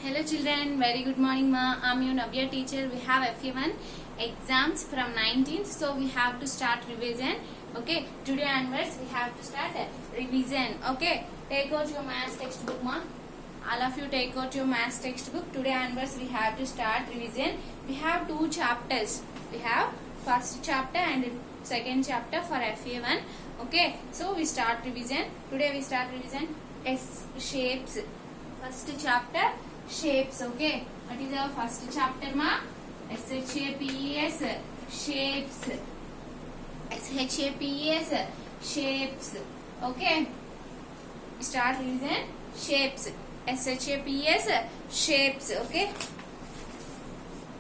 Hello children, very good morning ma. I'm your Navya teacher. We have FA1 exams from 19th, so we have to start revision. Okay, today onwards we have to start revision. Okay, take out your maths textbook ma. All of you take out your maths textbook. Today onwards we have to start revision. We have two chapters. We have first chapter and second chapter for FA1. Okay, so we start revision. Today we start revision shapes. First chapter shapes. Okay, what is our first chapter ma? SHAPES shapes. SHAPES shapes. Okay, start revision shapes. SHAPES shapes. Okay,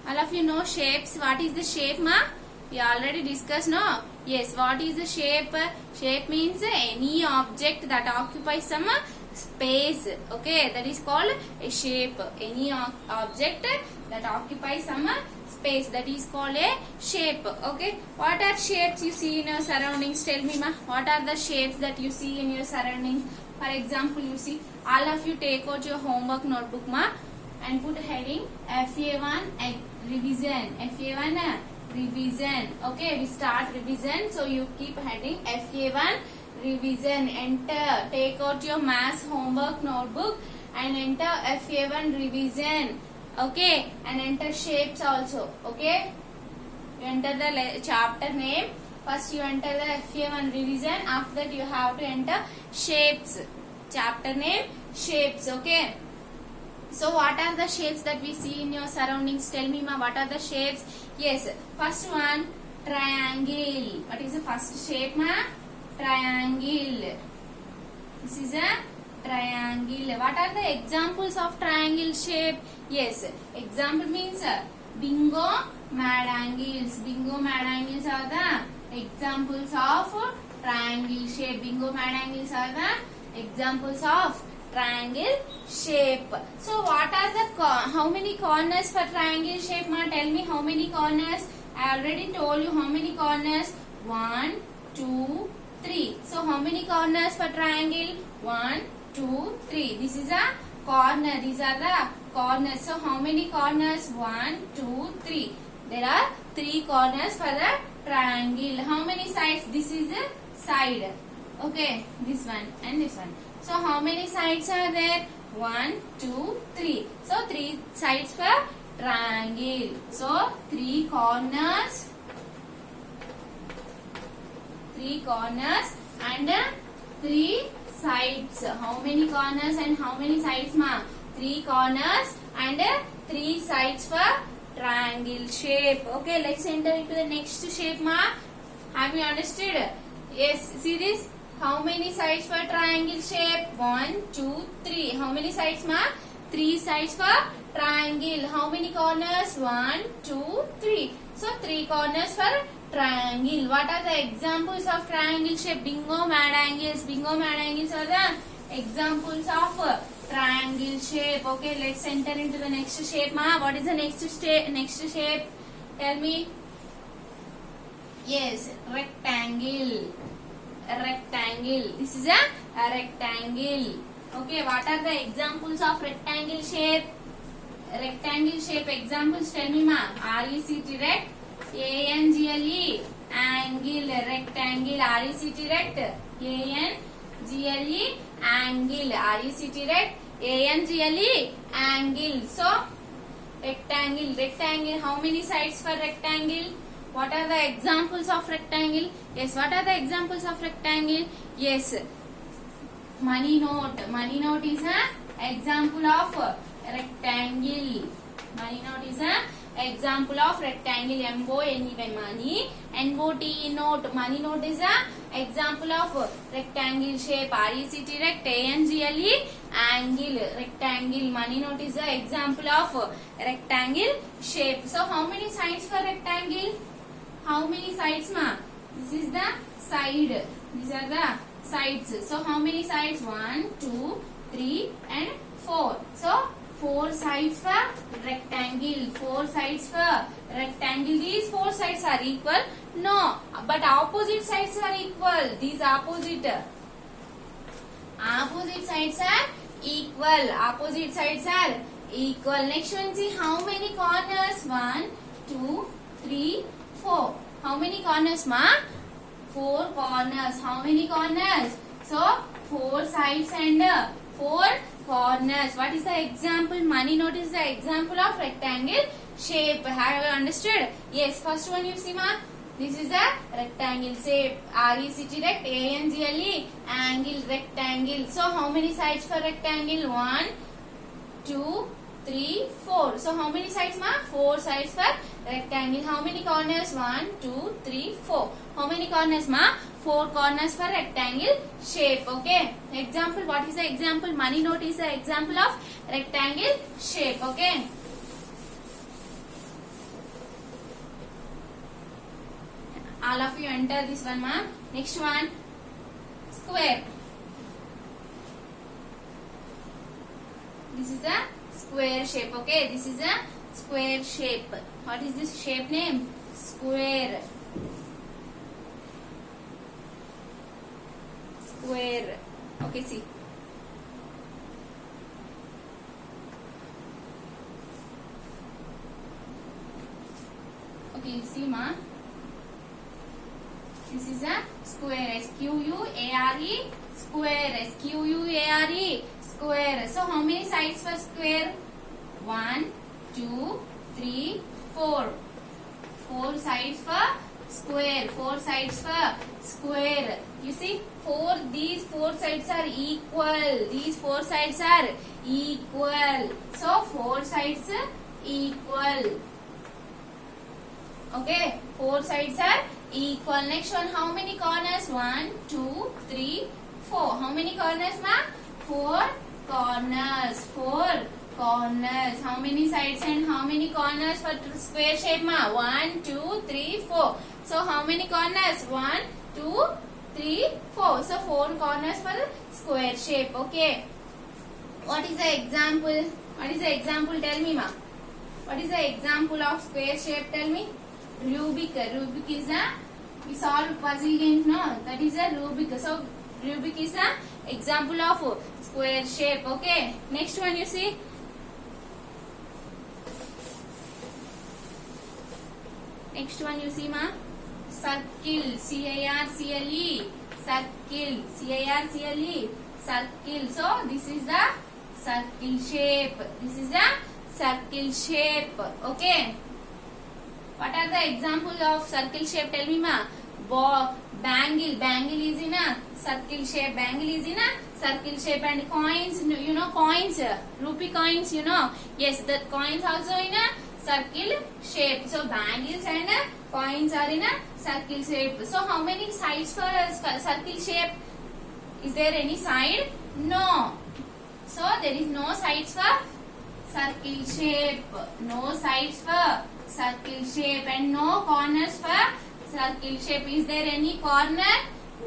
all of you know shapes. What is the shape ma? We already discussed, no? Yes, what is the shape? Shape means any object that occupies some space. Okay, that is called a shape. Any object that occupies some space, that is called a shape. Okay, what are shapes you see in your surroundings? Tell me ma, what are the shapes that you see in your surroundings? For example, you see, all of you take out your homework notebook ma and put heading FA1 revision. FA1 revision. Okay, we start revision, so you keep heading FA1 revision. Enter, take out your maths homework notebook and enter FA1 revision. Okay, and enter shapes also. Okay, you enter the chapter name. First you enter the FA1 revision. After that you have to enter shapes. Chapter name shapes. Okay, so what are the shapes that we see in your surroundings? Tell me ma, what are the shapes? Yes, first one, triangle. What is the first shape ma? Triangle. This is a triangle. What are the examples of triangle shape? Yes, example means bingo, mad angles. Bingo, mad angles are the examples of triangle shape. Bingo, mad angles are the examples of triangle shape. So what are the how many corners for triangle shape ma? Tell me how many corners. I already told you how many corners. 1, 2, 3. So how many corners for triangle? 1, 2, 3. This is a corner. These are the corners. So how many corners? 1, 2, 3. There are 3 corners for the triangle. How many sides? This is a side. Okay, this one and this one. So how many sides are there? 1, 2, 3. So 3 sides for triangle. So 3 corners. 3 corners and 3 sides. How many corners and how many sides ma? 3 corners and 3 sides for triangle shape. Okay, let's enter into the next shape ma. Have you understood? Yes, see this? How many sides for triangle shape? 1, 2, 3. How many sides ma? 3 sides for triangle. How many corners? 1, 2, 3. So 3 corners for triangle. What are the examples of triangle shape? Bingo, mad angles. Bingo, mad angles are the examples of triangle shape. Okay, let's enter into the next shape ma. What is the next shape? Tell me. Yes, rectangle. Rectangle. This is a rectangle. Okay, what are the examples of rectangle shape? Rectangle shape examples, tell me ma. RECT rect, ANGLE angle. Rectangle. RECT rect, ANGLE angle. RECT rect, ANGLE angle. So rectangle. Rectangle. How many sides for rectangle? What are the examples of rectangle? Yes, what are the examples of rectangle? Yes, money note. Money note is an example of rectangle. Money note is an example of rectangle. MONEY money. NOTE note. Money note is an example of rectangle shape. RECT rect, ANGLE angle. Rectangle. Money note is an example of rectangle shape. So how many sides for rectangle? How many sides ma? This is the side. These are the sides. So how many sides? 1, 2, 3 and 4. So 4 sides for rectangle. 4 sides for rectangle. These 4 sides are equal? No. But opposite sides are equal. These opposite sides are equal. Opposite sides are equal. Next one, see how many corners? 1, 2, 3, 4. How many corners, ma? 4 corners. How many corners? So 4 sides and 4 corners. What is the example? Money note is the example of rectangle shape. Have you understood? Yes. First one you see, ma. This is a rectangle shape. RECT rect, ANGLE, angle, rectangle. So how many sides for rectangle? 1, 2, 3, 4. So how many sides, ma? 4 sides for rectangle. How many corners? 1, 2, 3, 4. How many corners, ma? 4 corners for rectangle shape. Okay. Example. What is the example? Money note is the example of rectangle shape. Okay. All of you enter this one, ma. Next one, square. This is a square shape. Okay, this is a square shape. What is this shape name? Square. Square. Okay, see. Okay, you see, ma. This is a square. S-Q-U-A-R-E. Square. S-Q-U-A-R-E. Square. So how many sides for square? 1, 2, 3, 4. 4 sides for square. 4 sides for square. You see, these 4 sides are equal. These 4 sides are equal. So 4 sides equal. Okay, 4 sides are equal. Next one, how many corners? 1, 2, 3, 4. How many corners, ma? 4 corners. 4 corners. How many sides and how many corners for square shape, ma? 1, 2, 3, 4. So how many corners? 1, 2, 3, 4. So 4 corners for square shape. Okay. What is the example? What is the example? Tell me, ma. What is the example of square shape? Tell me. Rubik. Rubik is a, we solve puzzle games, no? That is a Rubik. So Rubik is a example of square shape. Okay. Next one you see. Next one you see, ma. Circle. C-I-R-C-L-E. Circle. C-I-R-C-L-E. Circle. So this is the circle shape. This is a circle shape. Okay. What are the examples of circle shape? Tell me, ma. Bangle. Bangle is in a circle shape. Bangle is in a circle shape. And coins, you know, coins. Rupee coins, you know. Yes, the coins also in a circle shape. So bangles and coins are in a circle shape. So how many sides for circle shape? Is there any side? No. So there is no sides for circle shape. No sides for circle shape and no corners for circle shape. Is there any corner?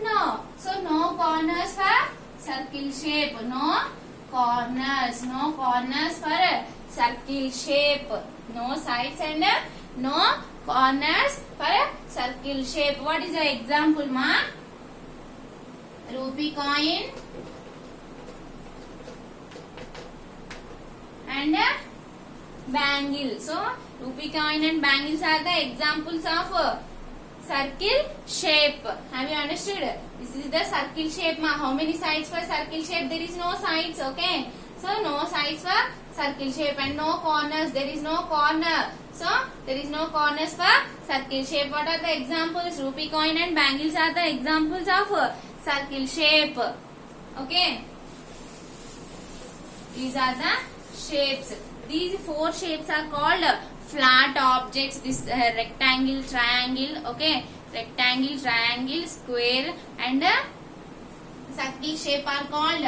No. So no corners for circle shape. No corners. No corners for circle shape. No sides and no corners for circle shape. What is the example, ma? Rupee coin and bangle. So rupee coin and bangles are the examples of circle shape. Have you understood? This is the circle shape, ma. How many sides for circle shape? There is no sides. Okay. So no sides for circle shape and no corners. There is no corner. So there is no corners for circle shape. What are the examples? Rupee coin and bangles are the examples of circle shape. Okay. These are the shapes. These 4 shapes are called flat objects. This rectangle, triangle, okay, rectangle, triangle, square and circle shape are called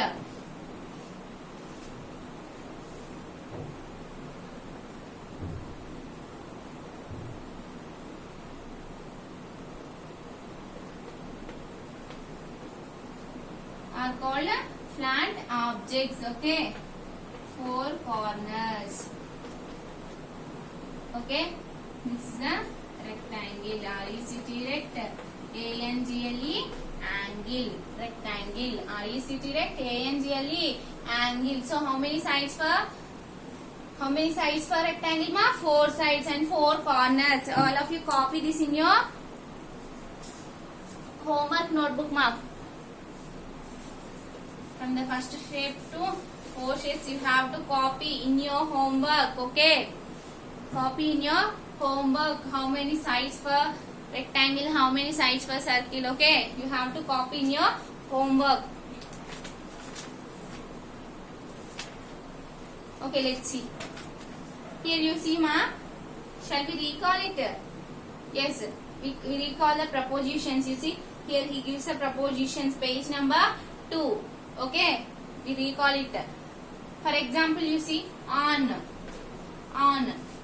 flat objects. Okay, 4 corners. Okay, this is a rectangle. RECT rect, ANGLE, angle, rectangle. RECT rect, ANGLE, angle. So how many sides for How many sides for rectangle ma? 4 sides and 4 corners. All of you copy this in your homework notebook ma. From the first shape to 4 shapes you have to copy in your homework. Okay. Copy in your homework. How many sides for rectangle? How many sides for circle? Okay. You have to copy in your homework. Okay, let's see. Here you see ma. Shall we recall it? Yes, we recall the prepositions. You see, here he gives the prepositions, page number 2. Okay, we recall it. For example, you see, on.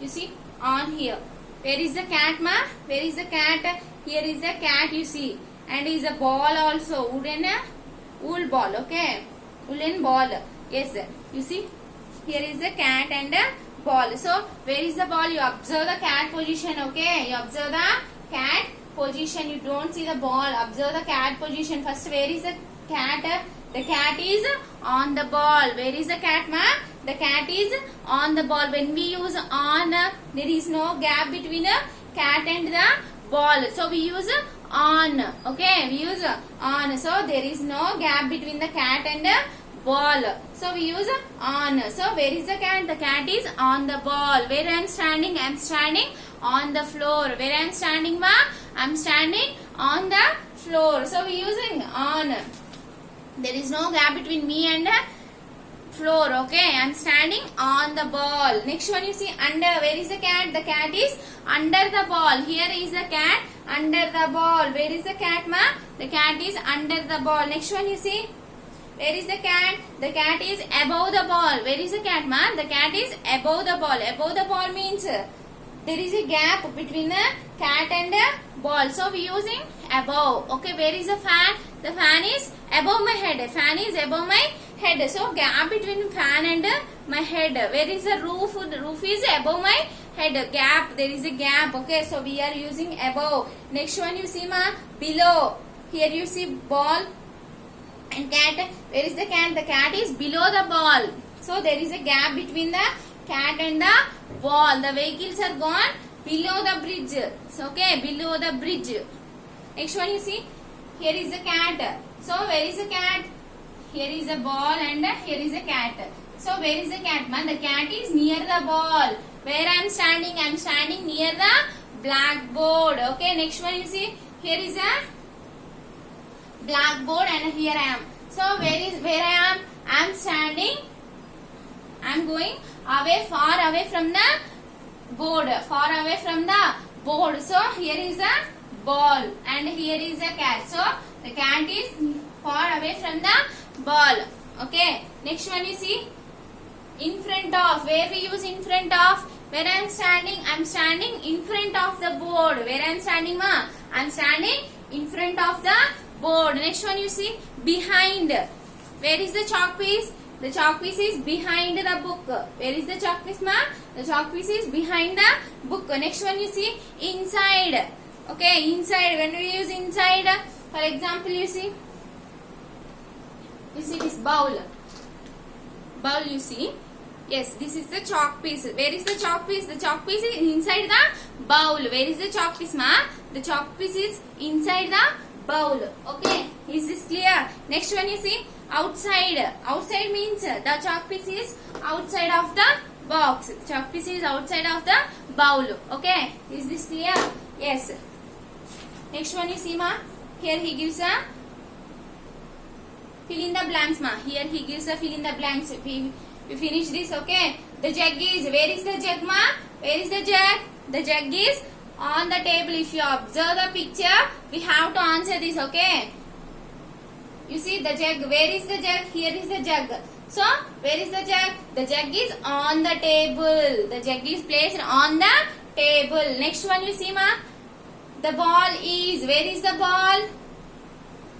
You see, on here. Where is the cat ma? Where is the cat? Here is the cat you see. And is a ball also. Wool ball, okay. Woolen ball. Yes, you see. Here is the cat and a ball. So, where is the ball? You observe the cat position, okay? You observe the cat position. You don't see the ball. Observe the cat position. First, where is the cat? The cat is on the ball. Where is the cat, ma? The cat is on the ball. When we use on, there is no gap between the cat and the ball. So, we use on, okay? We use on. So, there is no gap between the cat and the ball. So we use on. So where is the cat? The cat is on the ball. Where I am standing? I am standing on the floor. Where I am standing ma? I am standing on the floor. So we using on. There is no gap between me and the floor. Okay, I am standing on the ball. Next one you see under. Where is the cat? The cat is under the ball. Here is the cat under the ball. Where is the cat ma? The cat is under the ball. Next one you see. Where is the cat? The cat is above the ball. Where is the cat, ma? The cat is above the ball. Above the ball means there is a gap between the cat and the ball. So we using above. Okay, where is the fan? The fan is above my head. Fan is above my head. So gap between fan and my head. Where is the roof? The roof is above my head. Gap. There is a gap. Okay, so we are using above. Next one you see, ma? Below. Here you see ball and cat. Where is the cat? The cat is below the ball. So there is a gap between the cat and the ball. The vehicles are gone below the bridge. So okay, below the bridge. Next one you see. Here is the cat. So where is the cat? Here is a ball and here is a cat. So where is the cat, man? The cat is near the ball. Where I am standing? I am standing near the blackboard. Okay, next one you see. Here is a blackboard and here I am. So where I am? I am standing. I am going away, far away from the board. Far away from the board. So here is a ball and here is a cat. So the cat is far away from the ball. Okay. Next one you see. In front of. Where we use in front of? Where I am standing in front of the board. Where I am standing, ma? I am standing in front of the board. Next one you see. Behind. Where is the chalk piece? The chalk piece is behind the book. Where is the chalk piece, ma? The chalk piece is behind the book. Next one you see. Inside. Okay, inside. When we use inside, for example, you see this bowl. Bowl you see. Yes, this is the chalk piece. Where is the chalk piece? The chalk piece is inside the bowl. Where is the chalk piece, ma? The chalk piece is inside the bowl. Okay, is this clear? Next one you see. Outside. Outside means the chalk piece is outside of the box. The chalk piece is outside of the bowl. Okay, is this clear? Yes. Next one you see, ma. Here he gives a fill in the blanks, ma. Here he gives a fill in the blanks. We finish this, okay. The jug is, where is the jug, ma? Where is the jug? The jug is on the table. If you observe the picture, we have to answer this, okay. You see the jug. Where is the jug? Here is the jug. So, where is the jug? The jug is on the table. The jug is placed on the table. Next one you see, ma. The ball is, where is the ball?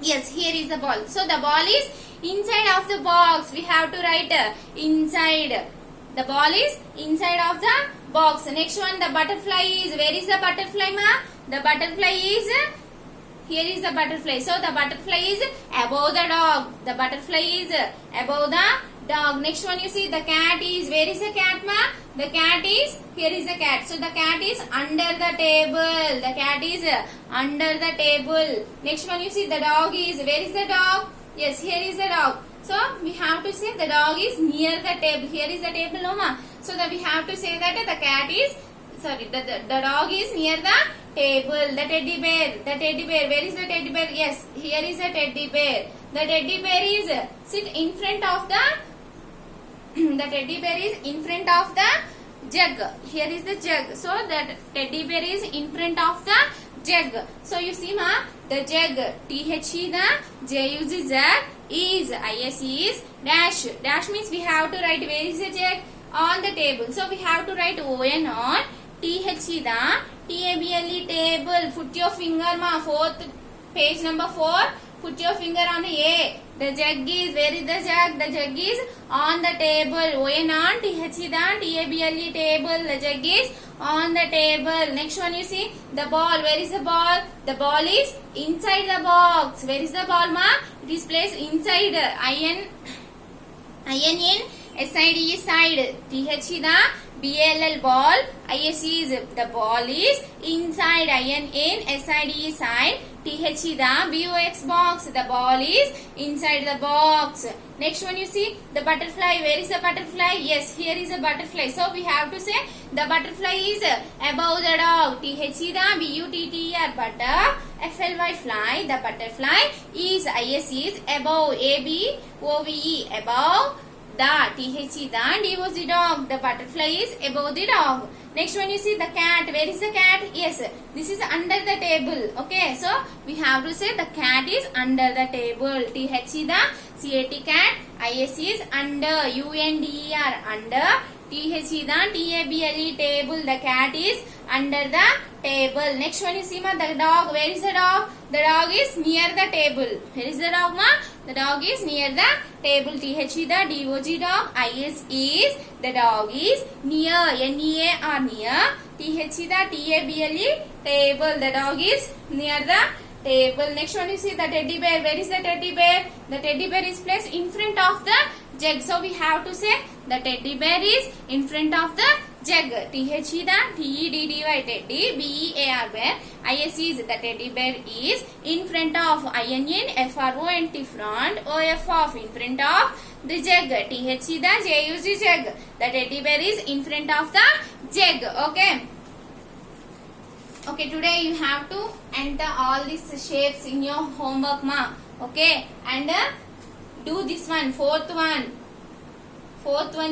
Yes, here is the ball. So, the ball is inside of the box. We have to write inside. The ball is inside of the box. Next one, the butterfly is, where is the butterfly, ma? The butterfly is, here is the butterfly. So, the butterfly is above the dog. The butterfly is above the dog. Next one you see the cat is, where is the cat ma? The cat is, here is the cat. So the cat is under the table. The cat is under the table. Next one you see the dog is, where is the dog? Yes, here is the dog. So we have to say the dog is near the table. Here is the table, no ma? So that we have to say that the cat is, sorry, the dog is near the table. The teddy bear, where is the teddy bear? Yes, here is the teddy bear. The teddy bear is sit in front of the the teddy bear is in front of the jug. Here is the jug. So that teddy bear is in front of the jug. So you see ma, the jug, T-H-E, the J-U-Z, jug, is, I-S-E is, dash. Dash means we have to write where is the jug? On the table. So we have to write O-N on T-H-E, the T-A-B-L-E, table. Put your finger ma, fourth, page number 4. Put your finger on the A. The jug is, where is the jug? The jug is on the table. O-N on T-H-E, the T-A-B-L-E, table. The jug is on the table. Next one you see the ball. Where is the ball? The ball is inside the box. Where is the ball ma? It is placed inside. I-N-N S-I-D side. T-H-E, the B-L-L, ball. I-S-E is, the ball is inside. I-N-N S-I-D side. T-H-E, the B-O-X, box. The ball is inside the box. Next one you see the butterfly. Where is the butterfly? Yes, here is a butterfly. So we have to say the butterfly is above the dog. T-H-E, the B-U-T-T-E-R, butter. F-L-Y, fly. The butterfly is, I-S-E is above. A-B-O-V-E, above. The T-H-E, the D-O-Z, dog. The butterfly is above the dog. Next one you see the cat. Where is the cat? Yes, this is under the table. Okay, so we have to say the cat is under the table. T-H-E, the C-A-T, cat. I-S-E is under. U-N-D-E-R, under. T-H-E, the T-A-B-L-E, table. The cat is under the table. Next one you see ma, the dog. Where is the dog? The dog is near the table. Where is the dog ma? The dog is near the table. T-H-E, the D-O-G, dog. I-S is, the dog is near. N-E-A-R, near. T-H-E, the T-A-B-L-E, table. The dog is near the table. Next one you see the teddy bear. Where is the teddy bear? The teddy bear is placed in front of the jug. So we have to say the teddy bear is in front of the jug. T-H-E, the T-E-D-D-Y, teddy. B-E-A-R, bear. I-S-E is, the teddy bear is in front of. I-N-N F-R-O-N-T, front. O-F, off, in front of the jug. T-H-E, the J-U-Z, jug. The teddy bear is in front of the jug. Okay. Okay, today you have to enter all these shapes in your homework ma. Okay, and do this one, fourth one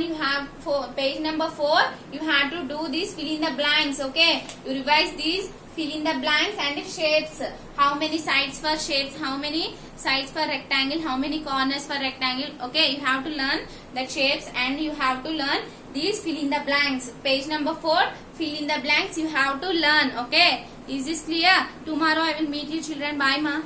you have, page number 4, you have to do this, fill in the blanks. Okay, you revise these, fill in the blanks and shapes. How many sides for shapes, how many sides for rectangle, how many corners for rectangle. Okay, you have to learn the shapes and you have to learn these, fill in the blanks. Page number 4, fill in the blanks you have to learn. Okay, is this clear? Tomorrow I will meet you children. Bye ma.